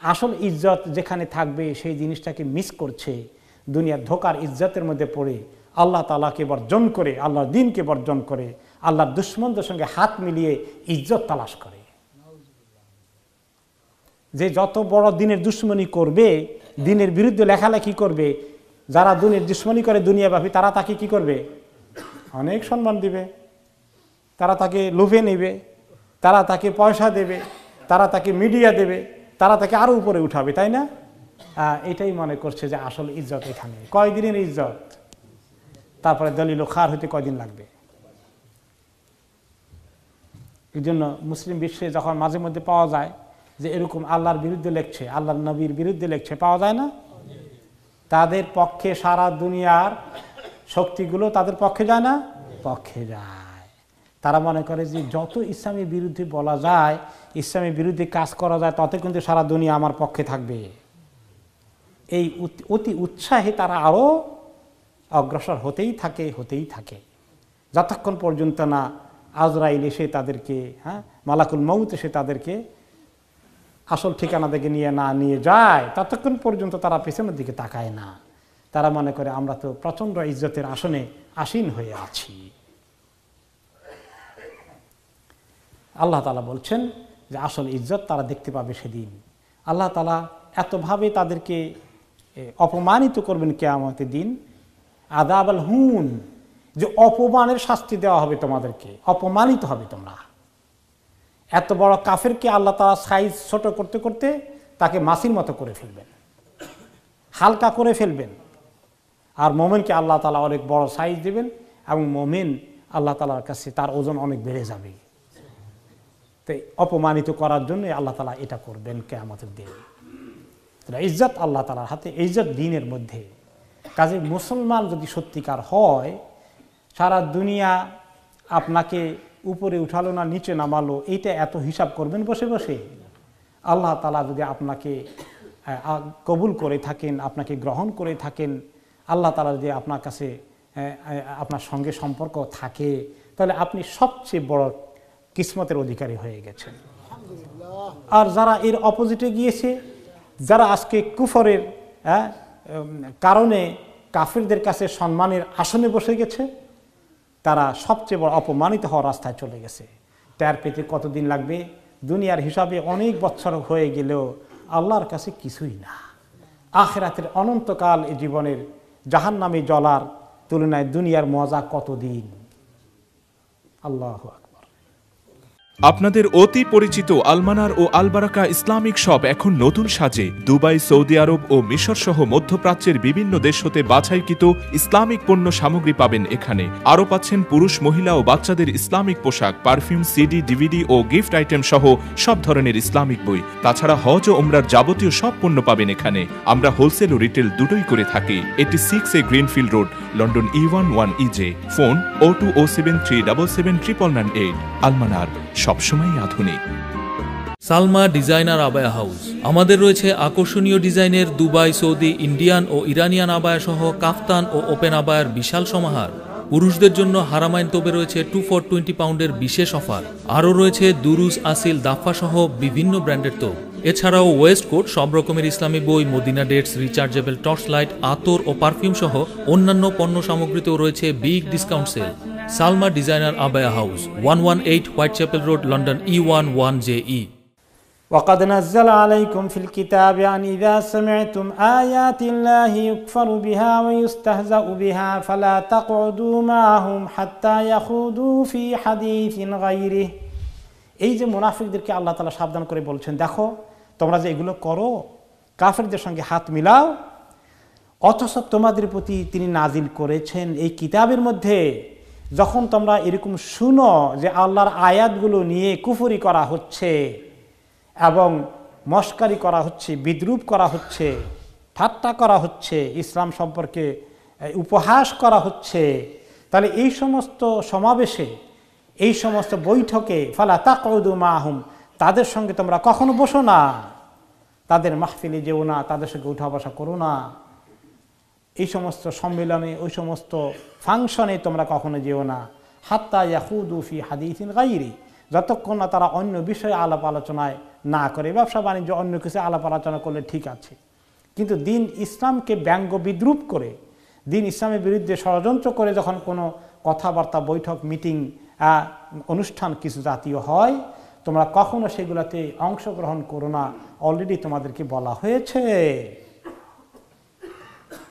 আসল ইজ্জত যেখানে থাকবে সেই জিনিসটাকে মিস করছে। দুনিয়ার ধোকার ইজ্জতের মধ্যে পড়ে আল্লাহ তাআলাকে বর্জন করে, আল্লাহর দ্বীনকে বর্জন করে, আল্লাহর দুশমনদের সঙ্গে হাত মিলিয়ে ইজ্জত তালাশ করে। যে যত বড় দিনের দুশ্মনী করবে, দিনের বিরুদ্ধে লেখালেখি করবে, যারা দিনের দুশ্মনী করে দুনিয়াব্যাপী, তারা তাকে কি করবে? অনেক সম্মান দিবে, তারা তাকে লুফে নেবে, তারা তাকে পয়সা দেবে, তারা তাকে মিডিয়া দেবে, তারা তাকে আরো উপরে উঠাবে, তাই না? এটাই মনে করছে যে আসল ইজ্জত এখানে। কয়দিনের ইজ্জত? তারপরে দলিল খার হইতে কয়দিন লাগবে। এই জন্য মুসলিম বিশ্বে যখন মাঝে মধ্যে পাওয়া যায় যে এরকম আল্লাহর বিরুদ্ধে লেখছে, আল্লাহর নবীর বিরুদ্ধে লেখছে, পাওয়া যায় না? তাদের পক্ষে সারা দুনিয়ার শক্তিগুলো তাদের পক্ষে যায় না? পক্ষে যায়। তারা মনে করে যে যত ইসলামের বিরুদ্ধে বলা যায়, ইসলামের বিরুদ্ধে কাজ করা যায়, তত কিন্তু সারা দুনিয়া আমার পক্ষে থাকবে। এই অতি উৎসাহে তারা আরো অগ্রসর হতেই থাকে যতক্ষণ পর্যন্ত না আজরাইল এসে তাদেরকে, মালাকুল মউত এসে তাদেরকে আসল ঠিকানা থেকে নিয়ে যায়, ততক্ষণ পর্যন্ত তারা পেছনের দিকে তাকায় না। তারা মনে করে আমরা তো প্রচন্ড ইজ্জতের আসনে আসীন হয়ে আছি। আল্লাহ তাআলা বলছেন যে আসল ইজ্জত তারা দেখতে পাবে সেদিন। আল্লাহ তাআলা এতভাবে তাদেরকে অপমানিত করবেন কিয়ামতের দিন। আযাবাল হুন, যে অপমানের শাস্তি দেওয়া হবে তোমাদেরকে, অপমানিত হবে তোমরা। এত বড় কাফেরকে আল্লাহ তাআলা সাইজ ছোট করতে করতে তাকে মাছির মতো করে ফেলবেন, হালকা করে ফেলবেন। আর মোমেনকে আল্লাহ তাআলা অনেক বড় সাইজ দেবেন এবং মোমেন আল্লাহ তাআলার কাছে তার ওজন অনেক বেড়ে যাবে। তো অপমানিত করার জন্য আল্লাহ তাআলা এটা করবেন কিয়ামতের দিন। ইজ্জত আল্লাহ তাআলার হাতে, ইজ্জত দ্বীনের মধ্যে। কাজে মুসলমান যদি সত্যিকার হয়, সারা দুনিয়া আপনাকে উপরে উঠালো না নিচে নামালো, এইটা এত হিসাব করবেন বসে বসে? আল্লাহ তাআলা যদি আপনাকে কবুল করে থাকেন, আপনাকে গ্রহণ করে থাকেন, আল্লাহ তাআলা যদি আপনার কাছে আপনার সঙ্গে সম্পর্ক থাকে, তাহলে আপনি সবচেয়ে বড় কিসমতের অধিকারী হয়ে গেছেন। আর যারা এর অপোজিটে গিয়েছে, যারা আজকে কুফরের কারণে কাফিরদের কাছে সম্মানের আসনে বসে গেছে, তারা সবচেয়ে বড় অপমানিত হওয়ার রাস্তায় চলে গেছে। ট্যার পেতে কতদিন লাগবে? দুনিয়ার হিসাবে অনেক বছর হয়ে গেলেও আল্লাহর কাছে কিছুই না। আখিরাতের অনন্তকাল এই জীবনের জাহান্নামে জ্বলার তুলনায় দুনিয়ার মজা কতদিন। আল্লাহু আকবার। আপনাদের অতি পরিচিত আলমানার ও আলবারাকা ইসলামিক শপ এখন নতুন সাজে দুবাই, সৌদি আরব ও মিশর সহ মধ্যপ্রাচ্যের বিভিন্ন দেশ হতে বাছাইকৃত ইসলামিক পণ্য সামগ্রী পাবেন এখানে। আরও পাচ্ছেন পুরুষ, মহিলা ও বাচ্চাদের ইসলামিক পোশাক, পারফিউম, সিডি, ডিভিডি ও গিফট আইটেম সহ সব ধরনের ইসলামিক বই। তাছাড়া হজ ও উমরার যাবতীয় সব পণ্য পাবেন এখানে। আমরা হোলসেল ও রিটেল দুটোই করে থাকি। 86A greenfield road, London E11EJ। Phone 0207377998। আলমানার, সবসময় আধুনিক। Salma designer abaya house. আমাদের রয়েছে আকর্ষণীয় ডিজাইনের দুবাই, সৌদি, ইন্ডিয়ান ও ইরানিয়ান আবায়া সহ কাফতান ও ওপেন আবায়ার বিশাল সমাহার। পুরুষদের জন্য হারামাইন তোবে রয়েছে 2 for 20 পাউন্ডের বিশেষ অফার। আরও রয়েছে দুরুজ, আসিল, দাফা সহ বিভিন্ন ব্র্যান্ডের তোপ। এছাড়াও ওয়েস্ট কোট, সব রকমের ইসলামী বই, Medina dates, rechargeable torch light, আতর ও পারফিউম সহ অন্যান্য পণ্য সামগ্রীতেও রয়েছে big discount sale. Salma designer abaya house, 118 Whitechapel road, London E11JE। وقد نزل عليكم في الكتاب أن إذا سمعتم آيات الله يكفر بها ويستهزأ بها فلا تقعدوا معهم حتى يخوضوا في حديث غيره। এই যে মুনাফিকদেরকে আল্লাহ তাআলা সাবধান করে বলছেন, দেখো তোমরা যে এগুলো করো, কাফেরদের সঙ্গে হাত মিলাও, অথচ তোমাদের প্রতি তিনি নাজিল করেছেন এই কিতাবের মধ্যে যখন তোমরা এরকম শুনো যে আল্লাহর আয়াতগুলো নিয়ে কুফরি করা হচ্ছে এবং মস্কারি করা হচ্ছে, বিদ্রূপ করা হচ্ছে, ঠাট্টা করা হচ্ছে, ইসলাম সম্পর্কে উপহাস করা হচ্ছে, তাহলে এই সমস্ত সমাবেশে, এই সমস্ত বৈঠকে ফালা তাকউদু মাহুম, তাদের সঙ্গে তোমরা কখনো বসো না, তাদের মাহফিলে যেও না, তাদের সঙ্গে উঠা বসা করো না, এই সমস্ত সম্মেলনে, ওই সমস্ত ফাংশনে তোমরা কখনো যেও না। হাত্তা ইয়াখুদু ফি হাদিসিন গায়রি, যতক্ষণ না তারা অন্য বিষয়ে আলাপ আলোচনায় না করে। ব্যবসা বাণিজ্য অন্য কিছু আলাপ আলোচনা করলে ঠিক আছে, কিন্তু দিন ইসলামকে ব্যঙ্গ বিদ্রূপ করে, দিন ইসলামের বিরুদ্ধে ষড়যন্ত্র করে যখন কোনো কথাবার্তা, বৈঠক, মিটিং, অনুষ্ঠান কিছু জাতীয় হয়, তোমরা কখনো সেগুলোতে অংশগ্রহণ করো না, অলরেডি তোমাদেরকে বলা হয়েছে।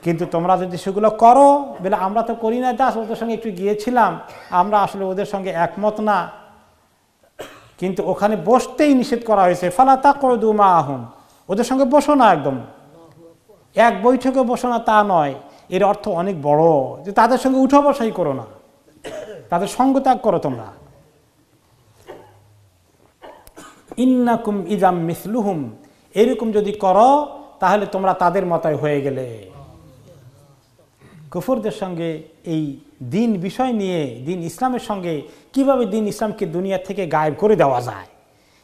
কিন্তু তোমরা যদি সেগুলো করো, বলে আমরা তো করি না, দাস ওদের সঙ্গে একটু গিয়েছিলাম, আমরা আসলে ওদের সঙ্গে একমত না, কিন্তু ওখানে বসতেই নিষেধ করা হয়েছে, ফালা তাকউদু মাহুম, ওদের সঙ্গে বসো না, একদম এক বৈঠকে বসো না তা নয়, এর অর্থ অনেক বড়, যে তাদের সঙ্গে উঠা বসাই করো না, তাদের সঙ্গ ত্যাগ করো তোমরা। ইন্নাকুম ইযাম মিসলুহুম, এরকম যদি করো তাহলে তোমরা তাদের মতই হয়ে গেলে। কুফরদের সঙ্গে এই দিন বিষয় নিয়ে, দিন ইসলামের সঙ্গে কিভাবে দিন ইসলামকে দুনিয়া থেকে গায়েব করে দেওয়া যায়,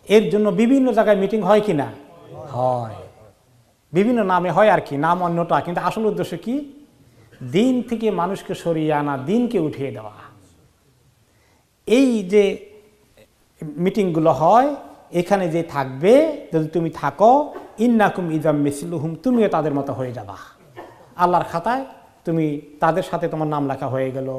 এর জন্য বিভিন্ন জায়গায় মিটিং হয় কি না? হয়, বিভিন্ন নামে হয় আর কি, নাম অন্যটা, কিন্তু আসল উদ্দেশ্য কি? দিন থেকে মানুষকে সরিয়ে আনা, দিনকে উঠিয়ে দেওয়া। এই যে মিটিংগুলো হয়, এখানে যে থাকবে, যদি তুমি থাকো, ইন্নাকুম ইযাম মিসলুহুম, তুমিও তাদের মতো হয়ে যাবা, আল্লাহর খাতায় তুমি তাদের সাথে তোমার নাম লেখা হয়ে গেল।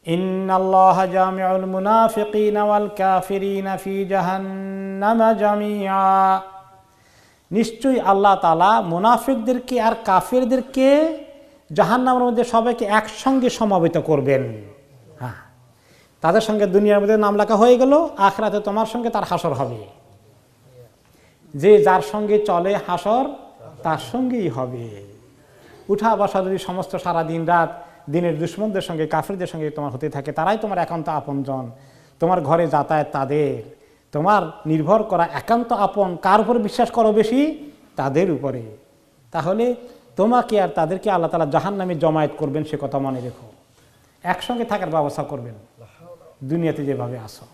ইন্নাল্লাহা জামিউল মুনাফিকিনা ওয়াল কাফিরিনা ফি জাহান্নামা জামিআ, নিশ্চয়ই আল্লাহ তাআলা মুনাফিকদেরকে আর কাফিরদেরকে জাহান্নামের মধ্যে সবাইকে একসঙ্গে সমবেত করবেন। হ্যাঁ, তাদের সঙ্গে দুনিয়ার মধ্যে নাম লেখা হয়ে গেল, আখিরাতে তোমার সঙ্গে তার হাসর হবে। যে যার সঙ্গে চলে হাসর তার সঙ্গেই হবে। উঠা বসা যদি সমস্ত সারা দিন রাত দিনের দুশমনদের সঙ্গে, কাফেরদের সঙ্গে তোমার হতে থাকে, তারাই তোমার একান্ত আপনজন। তোমার ঘরে যাতায়াত তাদের, তোমার নির্ভর করা একান্ত আপন। কার উপরে বিশ্বাস করো বেশি? তাদের উপরে। তাহলে তোমাকে আর তাদেরকে আল্লাহ তাআলা জাহান্নামে জমায়েত করবেন, সে কথা মনে রেখো। একসঙ্গে থাকার ব্যবস্থা করবেন দুনিয়াতে যেভাবে আসো।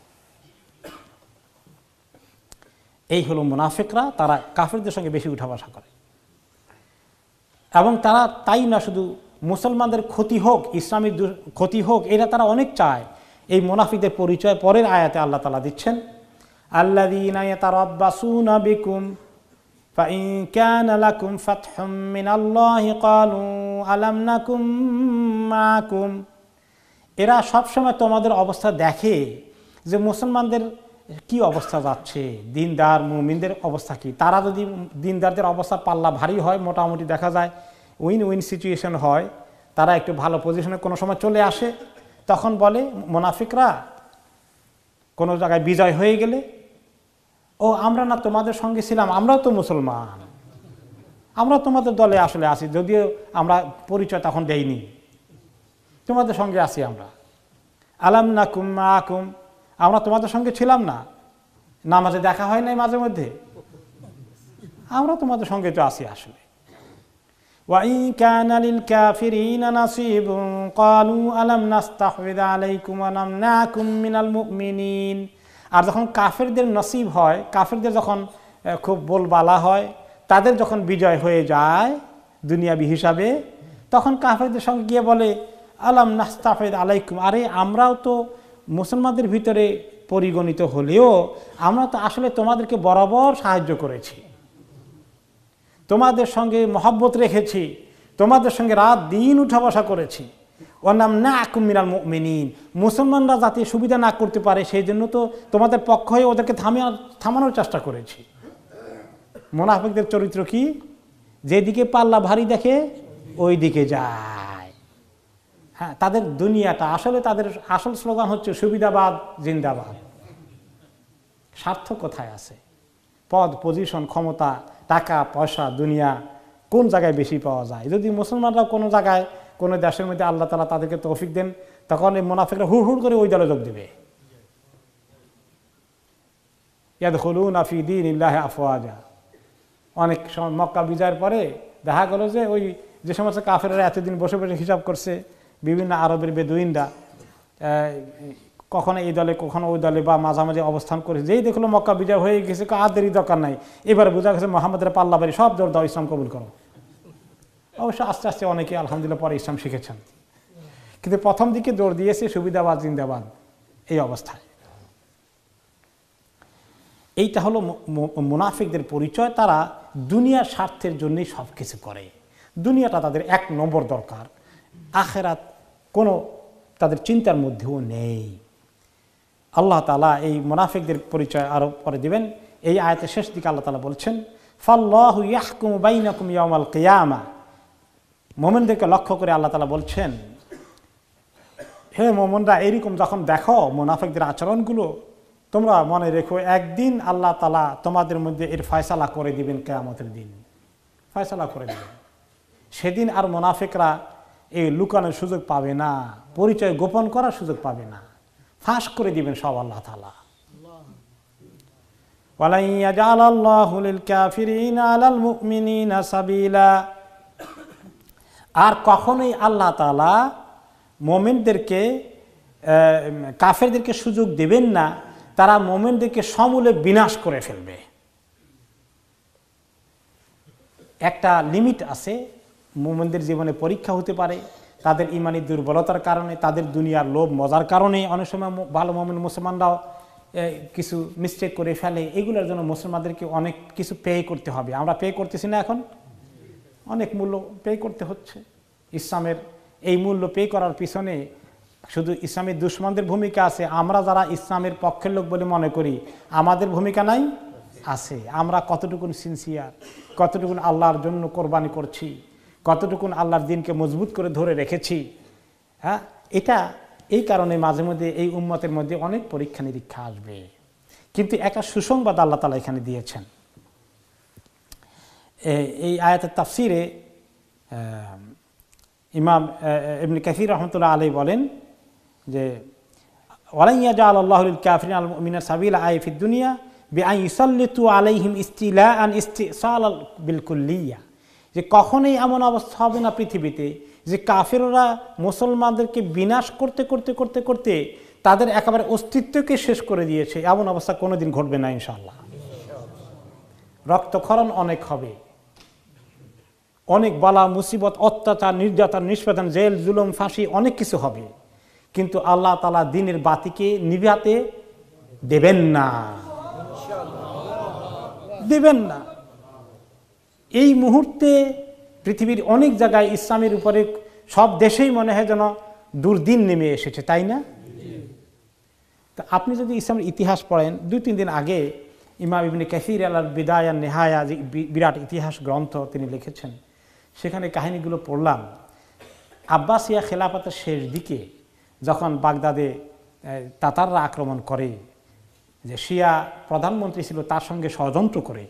এই হলো মুনাফিকরা, তারা কাফেরদের সঙ্গে বেশি উঠা বসা করে। এবং তারা তাই না, শুধু মুসলমানদের ক্ষতি হোক, ইসলামের ক্ষতি হোক, এটা তারা অনেক চায়। এই মুনাফিকদের পরিচয় পরের আয়াতে আল্লাহ তাআলা দিচ্ছেন, আল্লাযীনা ইয়াতারাব্বাসুনা বিকুম ফাইন কানা লাকুম ফাতহুম মিনাল্লাহি ক্বালু আলাম নাকুম মাআকুম। এরা সবসময় তোমাদের অবস্থা দেখে যে মুসলমানদের কি অবস্থা যাচ্ছে, দিনদার মুমিনদের অবস্থা কি। তারা যদি দিনদারদের অবস্থা পাল্লা ভারী হয়, মোটামুটি দেখা যায় উইন উইন সিচুয়েশন হয়, তারা একটু ভালো পজিশনে কোনো সময় চলে আসে, তখন বলে মুনাফিকরা কোনো জায়গায় বিজয় হয়ে গেলে, ও আমরা না তোমাদের সঙ্গে ছিলাম, আমরাও তো মুসলমান, আমরা তোমাদের দলে আসলে আছি, যদিও আমরা পরিচয় তখন দেইনি, তোমাদের সঙ্গে আছি আমরা। আলাম নাকুম মাআকুম, আমরা তোমাদের সঙ্গে ছিলাম না, নামাজে দেখা হয় নাই মাঝে মধ্যে, আমরা তোমাদের সঙ্গে তো আছি আসলে। ওয়াইন কানা লিল কাফিরিনা নাসিবুন ক্বালু আলাম নাস্তাহওয়িয আলাইকুম ওয়া নামনাকুম মিনাল মুমিনিন। আর যখন কাফেরদের নসিব হয়, কাফেরদের যখন খুব বলবালা হয়, তাদের যখন বিজয় হয়ে যায় দুনিয়াবি হিসাবে, তখন কাফেরদের সঙ্গে গিয়ে বলে আলাম নাস্তাহওয়িয আলাইকুম, আরে আমরাও তো মুসলমানদের ভিতরে পরিগণিত হলেও আমরা তো আসলে তোমাদেরকে বরাবর সাহায্য করেছি, তোমাদের সঙ্গে মহব্বত রেখেছি, তোমাদের সঙ্গে রাত দিন উঠা বসা করেছি। ওয়ানামনাকুম মিনাল মুমিনিন, মুসলমানরা যাতে সুবিধা না করতে পারে সেই জন্য তো তোমাদের পক্ষ হয়ে ওদেরকে থামানোর চেষ্টা করেছি। মুনাফিকদের চরিত্র কি? যেদিকে পাল্লা ভারী দেখে ওই দিকে যায়। হ্যাঁ, তাদের দুনিয়াটা আসলে, তাদের আসল স্লোগান হচ্ছে সুবিধাবাদ জিন্দাবাদ। স্বার্থ কোথায় আছে? পদ, পজিশন, ক্ষমতা, টাকা পয়সা, দুনিয়া কোন জায়গায় বেশি পাওয়া যায়? যদি মুসলমানরা কোনো জায়গায়, কোনো দেশের মধ্যে আল্লাহ তাআলা তাদেরকে তৌফিক দেন, তখন এই মুনাফিকরা হুড় হুড় করে ওই দলে যোগ দেবে। ইয়াদখুলুনা ফি দীনিল্লাহি আফওয়াজা। অনেক সময় মক্কা বিজয়ের পরে দেখা গেল যে ওই যে সমস্ত কাফেররা এতদিন বসে বসে হিসাব করছে, বিভিন্ন আরবের বেদুইনরা কখনো এই দলে কখনো ওই দলে বা মাঝামাঝি অবস্থান করে, যেই দেখলো মক্কা বিজয় হয়ে গেছে, আর দেরি দরকার নাই, এবারে বোঝা গেছে মোহাম্মদের পাল্লা বাড়ি, সব জোর দাও, ইসলাম কবুল করো। অবশ্য আস্তে আস্তে অনেকে আলহামদুলিল্লাহ পরে ইসলাম শিখেছেন, কিন্তু প্রথম দিকে জোর দিয়েছে সুবিধাবাদ জিন্দাবাদ এই অবস্থায়। এইটা হলো মুনাফিকদের পরিচয়। তারা দুনিয়ার স্বার্থের জন্যই সব কিছু করে, দুনিয়াটা তাদের এক নম্বর দরকার, আখেরাত কোনো তাদের চিন্তার মধ্যেও নেই। আল্লাহ তাআলা এই মুনাফিকদের পরিচয় আরো পরে দিবেন। এই আয়াতের শেষ দিকে আল্লাহ তাআলা বলছেন, ফাল্লাহু ইয়াহকুমু বাইনাকুম ইয়াওমাল কিয়ামা। মুমিনদেরকে লক্ষ্য করে আল্লাহ তাআলা বলছেন, হে মুমিনরা, এরকম যখন দেখো মুনাফিকদের আচরণগুলো, তোমরা মনে রেখো একদিন আল্লাহ তাআলা তোমাদের মধ্যে এর ফয়সালা করে দিবেন, কিয়ামতের দিন ফয়সালা করে দিবেন। সেদিন আর মুনাফিকরা এই লুকানোর সুযোগ পাবে না, পরিচয় গোপন করার সুযোগ পাবে না, ফাঁস করে দিবেন সব আল্লাহ তাআলা। ওয়ালাই ইয়াজআলাল্লাহু লিল কাফিরিনা আলাল মুমিনিনা সাবিলা। আর কখনোই আল্লাহ তাআলা মুমিনদেরকে, কাফেরদেরকে সুযোগ দেবেন না, তারা মুমিনদেরকে সমূলে বিনাশ করে ফেলবে। একটা লিমিট আছে, মুমিনদের জীবনে পরীক্ষা হতে পারে, তাদের ইমানি দুর্বলতার কারণে, তাদের দুনিয়ার লোভ মজার কারণে অনেক সময় ভালো মুমিন মুসলমানরাও কিছু মিস্টেক করে ফেলে। এগুলোর জন্য মুসলমানদেরকে অনেক কিছু পে করতে হবে। আমরা পে করতেছি না, এখন অনেক মূল্য পে করতে হচ্ছে। ইসলামের এই মূল্য পে করার পিছনে শুধু ইসলামের দুশমনদের ভূমিকা আছে, আমরা যারা ইসলামের পক্ষের লোক বলে মনে করি আমাদের ভূমিকা নাই? আছে। আমরা কতটুকুন সিনসিয়ার, কতটুকুন আল্লাহর জন্য কোরবানি করছি, কতটুকুন আল্লাহর দিনকে মজবুত করে ধরে রেখেছি। হ্যাঁ, এটা এই কারণে মাঝে মধ্যে এই উম্মতের মধ্যে অনেক পরীক্ষা নিরীক্ষা আসবে। কিন্তু একটা সুসংবাদ আল্লাহ তাআলা এখানে দিয়েছেন। এই আয়াতের তাফসিরে ইমাম ইবনে কাসির রহমতুল্লাহ আলাইহি বলেন যে ওয়ালা ইয়াজআল আল্লাহু লিল কাফিরিনা আল মুমিনিনা সাবিলা আই ফিদ দুনিয়া বিআন ইউসাল্লিতু আলাইহিম ইস্তিলাআন ইস্তিসাল বিল কুল্লিয়া, যে কখনোই এমন অবস্থা হবে না পৃথিবীতে যে কাফেররা মুসলমানদেরকে বিনাশ করতে করতে করতে করতে তাদের একেবারে অস্তিত্বকে শেষ করে দিয়েছে, এমন অবস্থা কোনোদিন ঘটবে না ইনশাআল্লাহ। রক্তক্ষরণ অনেক হবে, অনেক বালা মুসিবত, অত্যাচার, নির্যাতন, নিষ্পেষণ, জেল, জুলুম, ফাঁসি, অনেক কিছু হবে, কিন্তু আল্লাহ তাআলা দ্বীনের বাতিকে নিভাতে দেবেন না, দেবেন না। এই মুহূর্তে পৃথিবীর অনেক জায়গায় ইসলামের উপরে সব দেশেই মনে হয় যেন দুর্দিন নেমে এসেছে, তাই না? তা আপনি যদি ইসলামের ইতিহাস পড়েন, 2-3 দিন আগে ইমাম ইবনে কাসির আল বিদায়া নেহায়া, যে বিরাট ইতিহাস গ্রন্থ তিনি লিখেছেন, সেখানে কাহিনীগুলো পড়লাম। আব্বাসিয়া খেলাফতের শেষ দিকে যখন বাগদাদে তাতাররা আক্রমণ করে, যে শিয়া প্রধানমন্ত্রী ছিল তার সঙ্গে ষড়যন্ত্র করে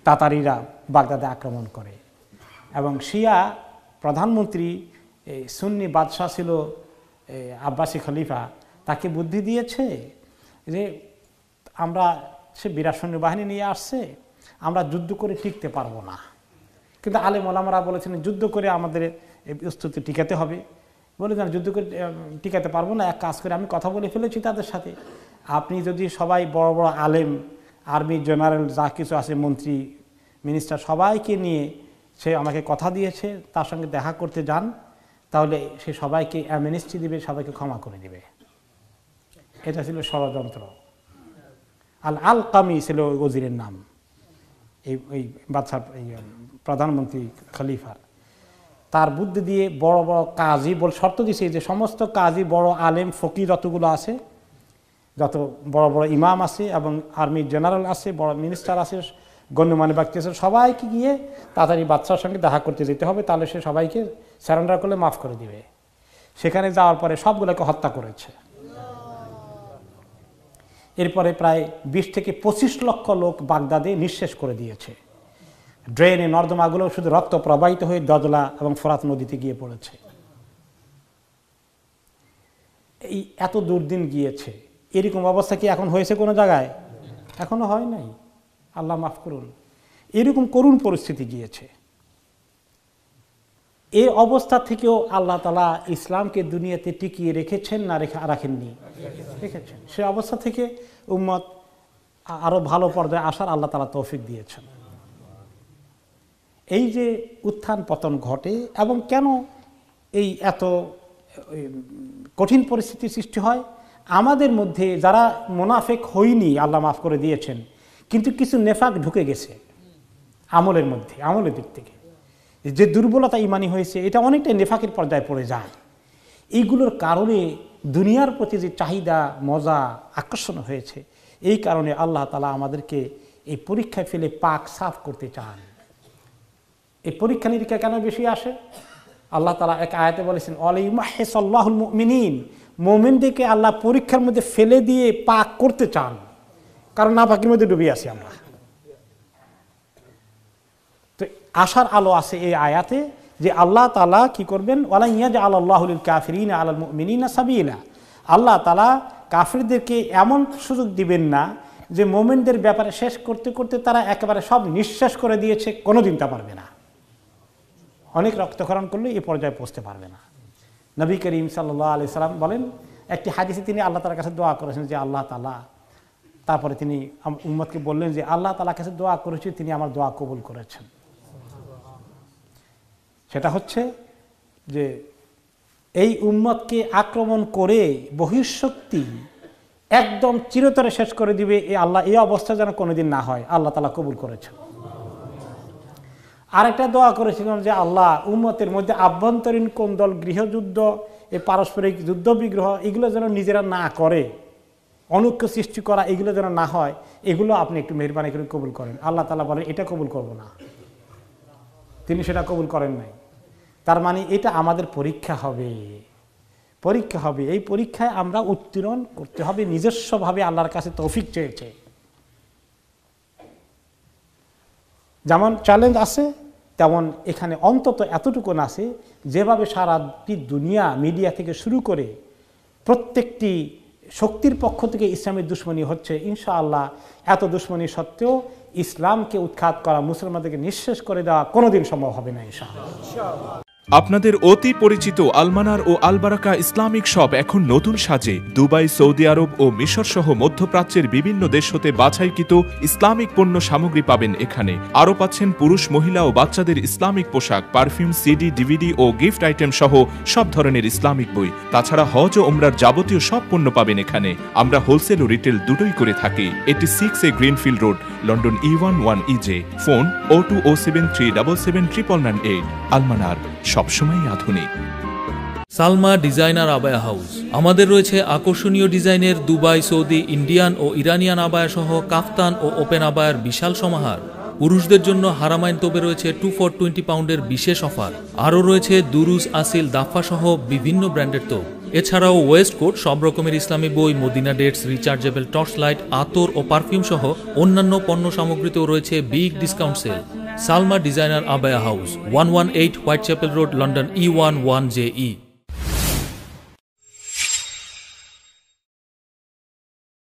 তাতারিরা বাগদাদে আক্রমণ করে, এবং শিয়া প্রধানমন্ত্রী সুন্নি বাদশাহ ছিল আব্বাসী খলিফা, তাকে বুদ্ধি দিয়েছে যে আমরা, সে বিরাট সৈন্যবাহিনী নিয়ে আসছে, আমরা যুদ্ধ করে টিকতে পারবো না। কিন্তু আলেম ওলামারা বলেছেন যুদ্ধ করে আমাদের প্রস্তুতি টিকাতে হবে। বলে না, যুদ্ধ করে টিকাতে পারবো না, এক কাজ করে আমি কথা বলে ফেলেছি তাদের সাথে, আপনি যদি সবাই বড় বড় আলেম, আর্মি জেনারেল যা কিছু আছে, মন্ত্রী মিনিস্টার, সবাইকে নিয়ে সে আমাকে কথা দিয়েছে, তার সঙ্গে দেখা করতে যান, তাহলে সে সবাইকে অ্যামনেস্টি দিবে, সবাইকে ক্ষমা করে দিবে। এটা ছিল ষড়যন্ত্র। আল-কামি ছিল ওজিরের নাম, এই বাদশাহ, এই প্রধানমন্ত্রী খলিফার। তার বুদ্ধি দিয়ে বড় বড় কাজী শর্ত দিছে যে সমস্ত কাজী, বড় আলেম, ফকির যতগুলো আছে, যত বড় বড় ইমাম আছে এবং আর্মি জেনারেল আছে, বড় মিনিস্টার আছে, গণ্যমান্য ব্যক্তি আছে, সবাইকে গিয়ে তাড়াতাড়ি বাদশার সঙ্গে দেখা করতে যেতে হবে, তাহলে সে সবাইকে সারেন্ডার করলে মাফ করে দিবে। সেখানে যাওয়ার পরে সবগুলোকে হত্যা করেছে। এরপরে প্রায় 20 থেকে 25 লক্ষ লোক বাগদাদে নিঃশেষ করে দিয়েছে। ড্রেনে, নর্দমাগুলো শুধু রক্ত প্রবাহিত হয়ে দজলা এবং ফোরাত নদীতে গিয়ে পড়েছে। এই এত দুর্দিন গিয়েছে, এরকম অবস্থা কি এখন হয়েছে কোনো জায়গায়? এখনো হয় নাই, আল্লাহ মাফ করুন। এরকম করুণ পরিস্থিতি গিয়েছে। এই অবস্থা থেকেও আল্লাহ তাআলা ইসলামকে দুনিয়াতে টিকিয়ে রেখেছেন না রাখেননি? রেখেছেন। সে অবস্থা থেকে উম্মত আরো ভালো পর্যায়ে আসার আল্লাহ তাআলা তৌফিক দিয়েছেন। এই যে উত্থান পতন ঘটে এবং কেন এই এত কঠিন পরিস্থিতির সৃষ্টি হয়, আমাদের মধ্যে যারা মুনাফিক হইনি আল্লাহ মাফ করে দিয়েছেন, কিন্তু কিছু নেফাক ঢুকে গেছে আমলের মধ্যে, আমলের দিক থেকে যে দুর্বলতা ইমানি হয়েছে, এটা অনেকটাই নেফাকের পর্যায়ে পড়ে যায়। এইগুলোর কারণে দুনিয়ার প্রতি যে চাহিদা, মজা, আকর্ষণ হয়েছে, এই কারণে আল্লাহ তাআলা আমাদেরকে এই পরীক্ষায় ফেলে পাক সাফ করতে চান। এই পরীক্ষা নিরীক্ষা কেন বেশি আসে? আল্লাহ তাআলা এক আয়াতে বলেছেন, ওয়ালিমাহিসাল্লাহুল মুমিনিন, মুমিনদেরকে আল্লাহ পরীক্ষার মধ্যে ফেলে দিয়ে পাক করতে চান, কারণ নাপাকের মধ্যে ডুবে আছি আমরা। তো আশার আলো আছে এই আয়াতে যে আল্লাহ তাআলা কি করবেন, ওয়ালা ইয়াজআলাল্লাহু লিল কাফিরিনা আলাল মুমিনিনা সাবিলা, আল্লাহ তাআলা কাফিরদেরকে এমন সুযোগ দিবেন না যে মুমিনদের ব্যাপারে শেষ করতে করতে তারা একেবারে সব নিঃশেষ করে দিয়েছে, কোনোদিন তা পারবে না। অনেক রক্তক্ষরণ করলে এই পর্যায়ে পৌঁছতে পারবে না। নবী করিম সাল্লাল্লাহু আলাইহি সাল্লাম বলেন, একটি হাদিসে তিনি আল্লাহ তাআলার কাছে দোয়া করেছেন যে আল্লাহ তাআলা, তারপরে তিনি উম্মতকে বললেন যে আল্লাহ তাআলার কাছে দোয়া করেছি, তিনি আমার দোয়া কবুল করেছেন। সেটা হচ্ছে যে এই উম্মতকে আক্রমণ করে বহিঃশক্তি একদম চিরতরে শেষ করে দিবে, এই আল্লাহ এই অবস্থা যেন কোনোদিন না হয়, আল্লাহ তাআলা কবুল করেছেন। আরেকটা দোয়া করেছিলাম যে আল্লাহ উম্মতের মধ্যে আভ্যন্তরীণ কোন্দল, গৃহযুদ্ধ, এই পারস্পরিক যুদ্ধ বিগ্রহ, এগুলো যেন নিজেরা না করে, অনৈক্য সৃষ্টি করা, এগুলো যেন না হয়, এগুলো আপনি একটু মেহেরবানি করে কবুল করেন। আল্লাহ তাআলা বলেন এটা কবুল করব না, তিনি সেটা কবুল করেন নাই। তার মানে এটা আমাদের পরীক্ষা হবে, পরীক্ষা হবে। এই পরীক্ষায় আমরা উত্তীর্ণ করতে হবে, নিজস্বভাবে আল্লাহর কাছে তৌফিক চেয়েছে। যেমন চ্যালেঞ্জ আছে, তেমন এখানে অন্তত এতটুকুন আছে, যেভাবে সারা দুনিয়া মিডিয়া থেকে শুরু করে প্রত্যেকটি শক্তির পক্ষ থেকে ইসলামের দুশ্মনী হচ্ছে, ইনশাআল্লাহ এত দুশ্মনী সত্ত্বেও ইসলামকে উৎখাত করা, মুসলমানদেরকে নিঃশেষ করে দেওয়া কোনোদিন সম্ভব হবে না ইনশাআল্লাহ। আপনাদের অতি পরিচিত আলমানার ও আলবারাকা ইসলামিক শপ এখন নতুন সাজে দুবাই, সৌদি আরব ও মিশর সহ মধ্যপ্রাচ্যের বিভিন্ন দেশ হতে বাছাইকৃত ইসলামিক পণ্য সামগ্রী পাবেন এখানে। আরও পাচ্ছেন পুরুষ, মহিলা ও বাচ্চাদের ইসলামিক পোশাক, পারফিউম, সিডি, ডিভিডি ও গিফট আইটেম সহ সব ধরনের ইসলামিক বই। তাছাড়া হজ ও ওমরার যাবতীয় সব পণ্য পাবেন এখানে। আমরা হোলসেল ও রিটেল দুটোই করে থাকি। 86A greenfield road, London E11EJ। Phone 0207377998। আলমানার, সবসময় আধুনিক। Salma designer abaya house. আমাদের রয়েছে আকর্ষণীয় ডিজাইনের দুবাই, সৌদি, ইন্ডিয়ান ও ইরানিয়ান আবায়া সহ কাফতান ও ওপেন আবায়ার বিশাল সমাহার। পুরুষদের জন্য হারামাইন তোপে রয়েছে 2 for 20 পাউন্ডের বিশেষ অফার। আরও রয়েছে দুরুজ, আসিল, দাফা সহ বিভিন্ন ব্র্যান্ডের তোপ। এছাড়াও ওয়েস্ট কোট, সব রকমের ইসলামী বই, Medina dates, rechargeable torch light, আতর ও পারফিউম সহ অন্যান্য পণ্য সামগ্রীতেও রয়েছে big discount sale. Salma designer abaya house, 118 Whitechapel road, London E11JE।